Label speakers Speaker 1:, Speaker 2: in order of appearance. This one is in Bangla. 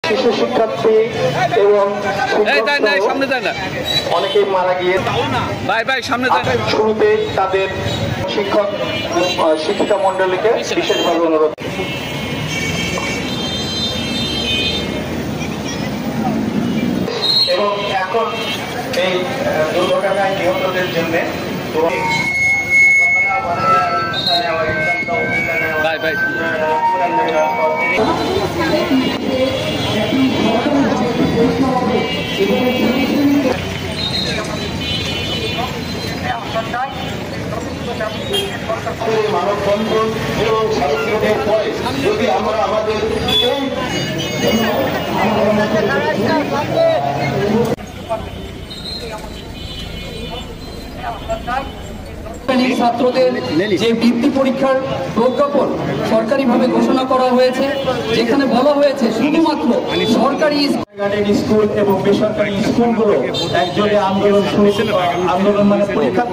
Speaker 1: শিশু শিক্ষার্থী এবং অনেকেই মারা গিয়ে শুরুতে তাদের শিক্ষিকা মন্ডলীকে বিশেষভাবে অনুরোধ। এবং এখন এই দুর্ঘটনায় নিহতদের জন্য মানববন্ধন এবং স্বাধীনতার পরে যদি আমরা আমাদের
Speaker 2: ছাত্রদের যে বৃত্তি পরীক্ষার প্রজ্ঞাপন সরকারিভাবে ঘোষণা করা হয়েছে, যেখানে বলা হয়েছে শুধুমাত্র সরকারি
Speaker 1: স্কুল এবং বেসরকারি স্কুলগুলো একযোগে আন্দোলন মানে পরীক্ষা